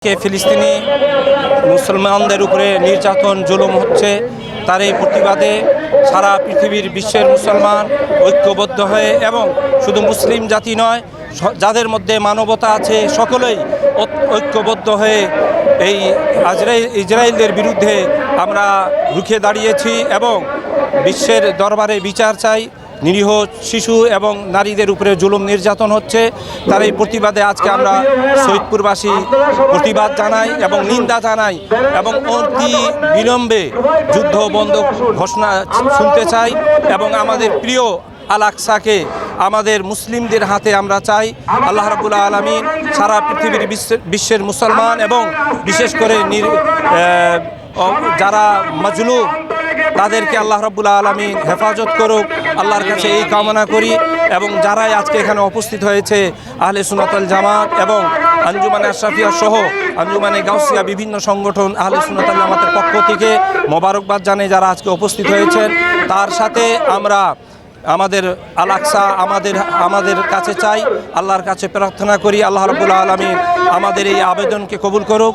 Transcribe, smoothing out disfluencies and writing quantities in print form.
ফিলিস্তিনি মুসলমানদের উপরে নির্যাতন জুলুম হচ্ছে, তার এই প্রতিবাদে সারা পৃথিবীর বিশ্বের মুসলমান ঐক্যবদ্ধ হয়ে এবং শুধু মুসলিম জাতি নয়, যাদের মধ্যে মানবতা আছে সকলেই ঐক্যবদ্ধ হয়ে এই ইসরায়েলদের বিরুদ্ধে আমরা রুখে দাঁড়িয়েছি এবং বিশ্বের দরবারে বিচার চাই। নিরীহ শিশু এবং নারীদের উপরে জুলুম নির্যাতন হচ্ছে, তার এই প্রতিবাদে আজকে আমরা সৈয়দপুরবাসী প্রতিবাদ জানাই এবং নিন্দা জানাই এবং অতি বিলম্বে যুদ্ধ বন্ধ ঘোষণা শুনতে চাই এবং আমাদের প্রিয় আল আকসাকে আমাদের মুসলিমদের হাতে আমরা চাই। আল্লাহ রাব্বুল আলামিন সারা পৃথিবীর বিশ্বের মুসলমান এবং বিশেষ করে যারা মাজলুম তাদেরকে আল্লাহ রাব্বুল আলামিন হেফাজত করুক, আল্লাহর কাছে এই কামনা করি। এবং যারাই আজকে এখানে উপস্থিত হয়েছে আহলে সুন্নাত ওয়াল জামাত এবং আঞ্জুমানে আশরাফিয়া সহ আঞ্জুমানে গাউসিয়া বিভিন্ন সংগঠন আহলে সুন্নাত ওয়াল জামাতের পক্ষ থেকে মোবারকবাদ জানাই যারা আজকে উপস্থিত হয়েছেন। তার সাথে আমরা আমাদের আল আকসা আমাদের কাছে চাই, আল্লাহর কাছে প্রার্থনা করি আল্লাহ রাব্বুল আলামিন আমাদের এই আবেদনকে কবুল করুক।